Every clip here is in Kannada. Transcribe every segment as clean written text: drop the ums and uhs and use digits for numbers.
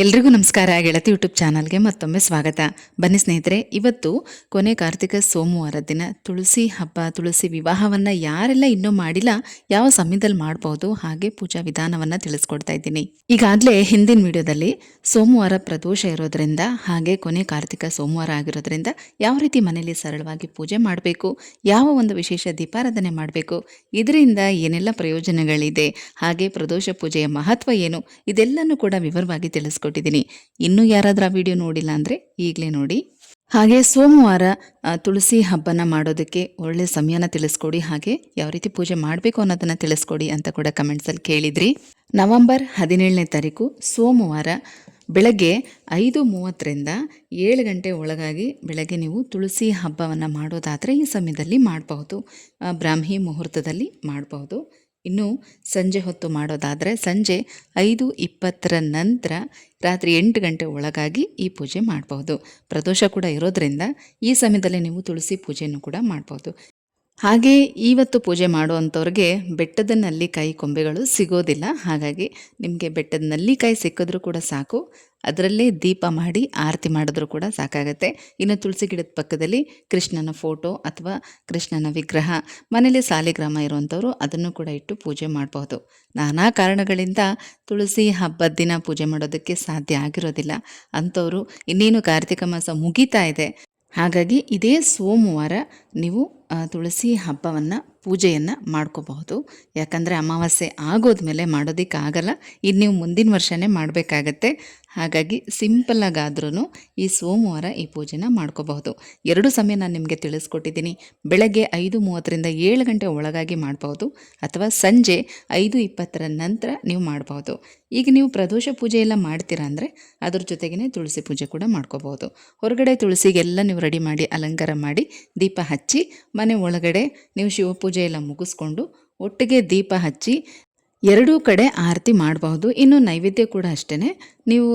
ಎಲ್ರಿಗೂ ನಮಸ್ಕಾರ. ಗೆಳತಿ ಯೂಟ್ಯೂಬ್ ಚಾನಲ್ಗೆ ಮತ್ತೊಮ್ಮೆ ಸ್ವಾಗತ. ಬನ್ನಿ ಸ್ನೇಹಿತರೆ, ಇವತ್ತು ಕೊನೆ ಕಾರ್ತಿಕ ಸೋಮವಾರ ದಿನ ತುಳಸಿ ಹಬ್ಬ, ತುಳಸಿ ವಿವಾಹವನ್ನು ಯಾರೆಲ್ಲ ಇನ್ನೂ ಮಾಡಿಲ್ಲ, ಯಾವ ಸಮಯದಲ್ಲಿ ಮಾಡಬಹುದು, ಹಾಗೆ ಪೂಜಾ ವಿಧಾನವನ್ನು ತಿಳಿಸ್ಕೊಡ್ತಾ ಇದ್ದೀನಿ. ಈಗಾಗಲೇ ಹಿಂದಿನ ವಿಡಿಯೋದಲ್ಲಿ ಸೋಮವಾರ ಪ್ರದೋಷ ಇರೋದ್ರಿಂದ ಹಾಗೆ ಕೊನೆ ಕಾರ್ತಿಕ ಸೋಮವಾರ ಆಗಿರೋದ್ರಿಂದ ಯಾವ ರೀತಿ ಮನೆಯಲ್ಲಿ ಸರಳವಾಗಿ ಪೂಜೆ ಮಾಡಬೇಕು, ಯಾವ ಒಂದು ವಿಶೇಷ ದೀಪಾರಾಧನೆ ಮಾಡಬೇಕು, ಇದರಿಂದ ಏನೆಲ್ಲ ಪ್ರಯೋಜನಗಳಿದೆ, ಹಾಗೆ ಪ್ರದೋಷ ಪೂಜೆಯ ಮಹತ್ವ ಏನು, ಇದೆಲ್ಲನೂ ಕೂಡ ವಿವರವಾಗಿ ತಿಳಿಸ್ಕೊಟ್ಟಿದ್ದೀನಿ. ಇನ್ನೂ ಯಾರಾದ್ರೂ ಆ ವಿಡಿಯೋ ನೋಡಿಲ್ಲ ಅಂದರೆ ಈಗಲೇ ನೋಡಿ. ಹಾಗೆ ಸೋಮವಾರ ತುಳಸಿ ಹಬ್ಬನ ಮಾಡೋದಕ್ಕೆ ಒಳ್ಳೆ ಸಮಯನ ತಿಳಿಸ್ಕೊಡಿ, ಹಾಗೆ ಯಾವ ರೀತಿ ಪೂಜೆ ಮಾಡಬೇಕು ಅನ್ನೋದನ್ನು ತಿಳಿಸ್ಕೊಡಿ ಅಂತ ಕೂಡ ಕಮೆಂಟ್ಸಲ್ಲಿ ಕೇಳಿದ್ರಿ. ನವೆಂಬರ್ 17ನೇ ತಾರೀಕು ಸೋಮವಾರ ಬೆಳಗ್ಗೆ 5:30ರಿಂದ 7 ಗಂಟೆ ಒಳಗಾಗಿ ಬೆಳಗ್ಗೆ ನೀವು ತುಳಸಿ ಹಬ್ಬವನ್ನು ಮಾಡೋದಾದರೆ ಈ ಸಮಯದಲ್ಲಿ ಮಾಡಬಹುದು. ಬ್ರಾಹ್ಮಿ ಮುಹೂರ್ತದಲ್ಲಿ ಮಾಡಬಹುದು. ಇನ್ನು ಸಂಜೆ ಹೊತ್ತು ಮಾಡೋದಾದರೆ ಸಂಜೆ 5:20ರ ನಂತರ ರಾತ್ರಿ 8 ಗಂಟೆ ಒಳಗಾಗಿ ಈ ಪೂಜೆ ಮಾಡಬಹುದು. ಪ್ರದೋಷ ಕೂಡ ಇರೋದ್ರಿಂದ ಈ ಸಮಯದಲ್ಲಿ ನೀವು ತುಳಸಿ ಪೂಜೆಯನ್ನು ಕೂಡ ಮಾಡಬಹುದು. ಹಾಗೆ ಇವತ್ತು ಪೂಜೆ ಮಾಡುವಂಥವ್ರಿಗೆ ಬೆಟ್ಟದ ನಲ್ಲಿಕಾಯಿ ಕೊಂಬೆಗಳು ಸಿಗೋದಿಲ್ಲ. ಹಾಗಾಗಿ ನಿಮಗೆ ಬೆಟ್ಟದ ನಲ್ಲಿಕಾಯಿ ಸಿಕ್ಕಿದ್ರೂ ಕೂಡ ಸಾಕು, ಅದರಲ್ಲೇ ದೀಪ ಮಾಡಿ ಆರತಿ ಮಾಡಿದ್ರೂ ಕೂಡ ಸಾಕಾಗತ್ತೆ. ಇನ್ನು ತುಳಸಿ ಗಿಡದ ಪಕ್ಕದಲ್ಲಿ ಕೃಷ್ಣನ ಫೋಟೋ ಅಥವಾ ಕೃಷ್ಣನ ವಿಗ್ರಹ, ಮನೇಲಿ ಸಾಲಿಗ್ರಾಮ ಇರುವಂಥವ್ರು ಅದನ್ನು ಕೂಡ ಇಟ್ಟು ಪೂಜೆ ಮಾಡಬಹುದು. ನಾನಾ ಕಾರಣಗಳಿಂದ ತುಳಸಿ ಹಬ್ಬದ ದಿನ ಪೂಜೆ ಮಾಡೋದಕ್ಕೆ ಸಾಧ್ಯ ಆಗಿರೋದಿಲ್ಲ ಅಂಥವರು ಇನ್ನೇನು ಕಾರ್ತಿಕ ಮಾಸ ಮುಗೀತಾ ಇದೆ. ಹಾಗಾಗಿ ಇದೇ ಸೋಮವಾರ ನೀವು ತುಳಸಿ ಹಬ್ಬವನ್ನು ಪೂಜೆಯನ್ನು ಮಾಡ್ಕೋಬಹುದು. ಯಾಕಂದರೆ ಅಮಾವಾಸ್ಯೆ ಆಗೋದ್ಮೇಲೆ ಮಾಡೋದಕ್ಕಾಗಲ್ಲ, ಇನ್ನು ನೀವು ಮುಂದಿನ ವರ್ಷವೇ ಮಾಡಬೇಕಾಗತ್ತೆ. ಹಾಗಾಗಿ ಸಿಂಪಲ್ಲಾಗಾದ್ರೂ ಈ ಸೋಮವಾರ ಈ ಪೂಜೆನ ಮಾಡ್ಕೋಬಹುದು. 2 ಸಮಯ ನಾನು ನಿಮಗೆ ತಿಳಿಸ್ಕೊಟ್ಟಿದ್ದೀನಿ. ಬೆಳಗ್ಗೆ 5:30ರಿಂದ 7 ಗಂಟೆ ಒಳಗಾಗಿ ಮಾಡಬಹುದು, ಅಥವಾ ಸಂಜೆ 5:20ರ ನಂತರ ನೀವು ಮಾಡಬಹುದು. ಈಗ ನೀವು ಪ್ರದೋಷ ಪೂಜೆ ಎಲ್ಲ ಮಾಡ್ತೀರಾ ಅಂದರೆ ಅದ್ರ ಜೊತೆಗೇ ತುಳಸಿ ಪೂಜೆ ಕೂಡ ಮಾಡ್ಕೋಬಹುದು. ಹೊರಗಡೆ ತುಳಸಿಗೆಲ್ಲ ನೀವು ರೆಡಿ ಮಾಡಿ ಅಲಂಕಾರ ಮಾಡಿ ದೀಪ ಹಚ್ಚಿ ಮನೆ ಒಳಗಡೆ ನೀವು ಶಿವಪೂಜೆ ಎಲ್ಲ ಮುಗಿಸ್ಕೊಂಡು ಒಟ್ಟಿಗೆ ದೀಪ ಹಚ್ಚಿ 2 ಕಡೆ ಆರತಿ ಮಾಡಬಹುದು. ಇನ್ನು ನೈವೇದ್ಯ ಕೂಡ ಅಷ್ಟೇ, ನೀವು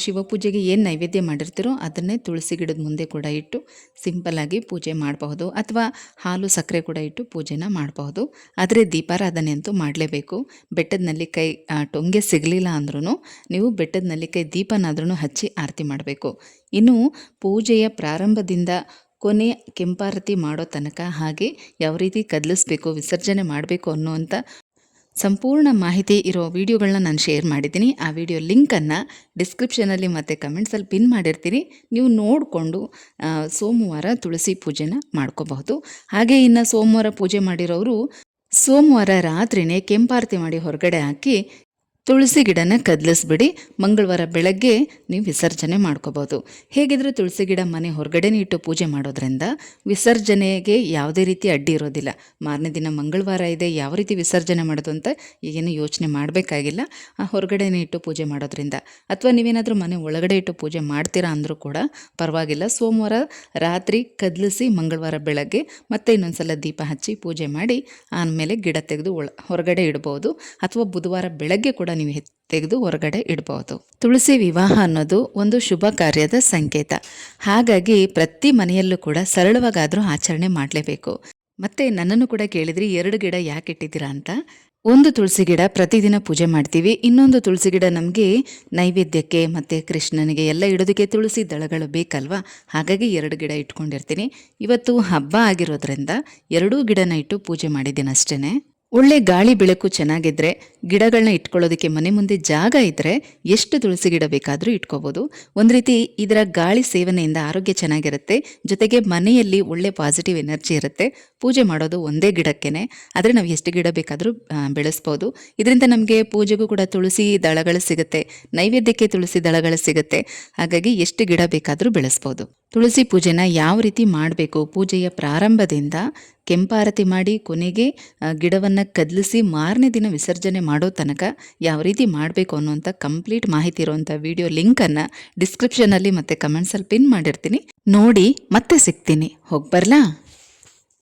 ಶಿವಪೂಜೆಗೆ ಏನು ನೈವೇದ್ಯ ಮಾಡಿರ್ತೀರೋ ಅದನ್ನೇ ತುಳಸಿ ಗಿಡದ ಮುಂದೆ ಕೂಡ ಇಟ್ಟು ಸಿಂಪಲ್ಲಾಗಿ ಪೂಜೆ ಮಾಡಬಹುದು, ಅಥವಾ ಹಾಲು ಸಕ್ಕರೆ ಕೂಡ ಇಟ್ಟು ಪೂಜೆನ ಮಾಡಬಹುದು. ಆದರೆ ದೀಪಾರಾಧನೆ ಅಂತೂ ಮಾಡಲೇಬೇಕು. ಬೆಟ್ಟದ ನಲ್ಲಿಕಾಯಿ ಟೊಂಗೆ ಸಿಗಲಿಲ್ಲ ಅಂದ್ರೂ ನೀವು ಬೆಟ್ಟದ ನಲ್ಲಿಕಾಯಿ ದೀಪನಾದ್ರೂ ಹಚ್ಚಿ ಆರತಿ ಮಾಡಬೇಕು. ಇನ್ನು ಪೂಜೆಯ ಪ್ರಾರಂಭದಿಂದ ಕೊನೆ ಕೆಂಪಾರತಿ ಮಾಡೋ ತನಕ, ಹಾಗೆ ಯಾವ ರೀತಿ ಕದಲಿಸ್ಬೇಕು, ವಿಸರ್ಜನೆ ಮಾಡಬೇಕು ಅನ್ನೋವಂಥ ಸಂಪೂರ್ಣ ಮಾಹಿತಿ ಇರೋ ವಿಡಿಯೋಗಳನ್ನ ನಾನು ಶೇರ್ ಮಾಡಿದ್ದೀನಿ. ಆ ವಿಡಿಯೋ ಲಿಂಕನ್ನು ಡಿಸ್ಕ್ರಿಪ್ಷನಲ್ಲಿ ಮತ್ತು ಕಮೆಂಟ್ಸಲ್ಲಿ ಪಿನ್ ಮಾಡಿರ್ತೀನಿ. ನೀವು ನೋಡಿಕೊಂಡು ಸೋಮವಾರ ತುಳಸಿ ಪೂಜೆನ ಮಾಡ್ಕೋಬಹುದು. ಹಾಗೆ ಇನ್ನು ಸೋಮವಾರ ಪೂಜೆ ಮಾಡಿರೋರು ಸೋಮವಾರ ರಾತ್ರಿನೇ ಕೆಂಪಾರತಿ ಮಾಡಿ ಹೊರಗಡೆ ಹಾಕಿ ತುಳಸಿ ಗಿಡನ ಕದಲಿಸ್ಬಿಡಿ. ಮಂಗಳವಾರ ಬೆಳಗ್ಗೆ ನೀವು ವಿಸರ್ಜನೆ ಮಾಡ್ಕೋಬೋದು. ಹೇಗಿದ್ರೂ ತುಳಸಿ ಗಿಡ ಮನೆ ಹೊರಗಡೆನೇ ಇಟ್ಟು ಪೂಜೆ ಮಾಡೋದ್ರಿಂದ ವಿಸರ್ಜನೆಗೆ ಯಾವುದೇ ರೀತಿ ಅಡ್ಡಿ ಇರೋದಿಲ್ಲ. ಮಾರನೇ ದಿನ ಮಂಗಳವಾರ ಇದೆ, ಯಾವ ರೀತಿ ವಿಸರ್ಜನೆ ಮಾಡೋದು ಅಂತ ಈಗೇನು ಯೋಚನೆ ಮಾಡಬೇಕಾಗಿಲ್ಲ. ಹೊರಗಡೆನೇ ಇಟ್ಟು ಪೂಜೆ ಮಾಡೋದ್ರಿಂದ, ಅಥವಾ ನೀವೇನಾದರೂ ಮನೆ ಒಳಗಡೆ ಇಟ್ಟು ಪೂಜೆ ಮಾಡ್ತೀರಾ ಅಂದರೂ ಕೂಡ ಪರವಾಗಿಲ್ಲ. ಸೋಮವಾರ ರಾತ್ರಿ ಕದಲಿಸಿ ಮಂಗಳವಾರ ಬೆಳಗ್ಗೆ ಮತ್ತೆ ಇನ್ನೊಂದ್ಸಲ ದೀಪ ಹಚ್ಚಿ ಪೂಜೆ ಮಾಡಿ ಆಮೇಲೆ ಗಿಡ ತೆಗೆದು ಹೊರಗಡೆ ಇಡ್ಬೋದು, ಅಥವಾ ಬುಧವಾರ ಬೆಳಗ್ಗೆ ಕೂಡ ನೀವು ತೆಗೆದು ಹೊರಗಡೆ ಇಡಬಹುದು. ತುಳಸಿ ವಿವಾಹ ಅನ್ನೋದು ಒಂದು ಶುಭ ಕಾರ್ಯದ ಸಂಕೇತ. ಹಾಗಾಗಿ ಪ್ರತಿ ಮನೆಯಲ್ಲೂ ಕೂಡ ಸರಳವಾಗಾದರೂ ಆಚರಣೆ ಮಾಡಲೇಬೇಕು. ಮತ್ತೆ ನನ್ನನ್ನು ಕೂಡ ಕೇಳಿದ್ರಿ 2 ಗಿಡ ಯಾಕೆ ಇಟ್ಟಿದ್ದೀರಾ ಅಂತ. ಒಂದು ತುಳಸಿ ಗಿಡ ಪ್ರತಿದಿನ ಪೂಜೆ ಮಾಡ್ತೀವಿ, ಇನ್ನೊಂದು ತುಳಸಿ ಗಿಡ ನಮಗೆ ನೈವೇದ್ಯಕ್ಕೆ ಮತ್ತು ಕೃಷ್ಣನಿಗೆ ಎಲ್ಲ ಇಡೋದಕ್ಕೆ ತುಳಸಿ ದಳಗಳು ಬೇಕಲ್ವಾ. ಹಾಗಾಗಿ 2 ಗಿಡ ಇಟ್ಕೊಂಡಿರ್ತೀನಿ. ಇವತ್ತು ಹಬ್ಬ ಆಗಿರೋದ್ರಿಂದ 2 ಗಿಡನ ಇಟ್ಟು ಪೂಜೆ ಮಾಡಿದ್ದೀನಿ ಅಷ್ಟೇ. ಒಳ್ಳೆ ಗಾಳಿ ಬೆಳಕು ಚೆನ್ನಾಗಿದ್ದರೆ, ಗಿಡಗಳನ್ನ ಇಟ್ಕೊಳ್ಳೋದಕ್ಕೆ ಮನೆ ಮುಂದೆ ಜಾಗ ಇದ್ದರೆ ಎಷ್ಟು ತುಳಸಿ ಗಿಡ ಬೇಕಾದರೂ ಇಟ್ಕೋಬೋದು. ಒಂದು ರೀತಿ ಇದರ ಗಾಳಿ ಸೇವನೆಯಿಂದ ಆರೋಗ್ಯ ಚೆನ್ನಾಗಿರುತ್ತೆ, ಜೊತೆಗೆ ಮನೆಯಲ್ಲಿ ಒಳ್ಳೆ ಪಾಸಿಟಿವ್ ಎನರ್ಜಿ ಇರುತ್ತೆ. ಪೂಜೆ ಮಾಡೋದು ಒಂದೇ ಗಿಡಕ್ಕೇ, ಆದರೆ ನಾವು ಎಷ್ಟು ಗಿಡ ಬೇಕಾದರೂ ಬೆಳೆಸ್ಬೋದು. ಇದರಿಂದ ನಮಗೆ ಪೂಜೆಗೂ ಕೂಡ ತುಳಸಿ ದಳಗಳು ಸಿಗುತ್ತೆ, ನೈವೇದ್ಯಕ್ಕೆ ತುಳಸಿ ದಳಗಳು ಸಿಗುತ್ತೆ. ಹಾಗಾಗಿ ಎಷ್ಟು ಗಿಡ ಬೇಕಾದರೂ ಬೆಳೆಸ್ಬೋದು. ತುಳಸಿ ಪೂಜೆನ ಯಾವ ರೀತಿ ಮಾಡಬೇಕು, ಪೂಜೆಯ ಪ್ರಾರಂಭದಿಂದ ಕೆಂಪಾರತಿ ಮಾಡಿ ಕೊನೆಗೆ ಗಿಡವನ್ನು ಕದಲಿಸಿ ಮಾರನೇ ದಿನ ವಿಸರ್ಜನೆ ಮಾಡೋ ತನಕ ಯಾವ ರೀತಿ ಮಾಡಬೇಕು ಅನ್ನೋಂಥ ಕಂಪ್ಲೀಟ್ ಮಾಹಿತಿ ಇರುವಂಥ ವಿಡಿಯೋ ಲಿಂಕನ್ನು ಡಿಸ್ಕ್ರಿಪ್ಷನಲ್ಲಿ ಮತ್ತು ಕಮೆಂಟ್ಸಲ್ಲಿ ಪಿನ್ ಮಾಡಿರ್ತೀನಿ. ನೋಡಿ ಮತ್ತೆ ಸಿಗ್ತೀನಿ. ಹೋಗಿ ಬರಲಾ?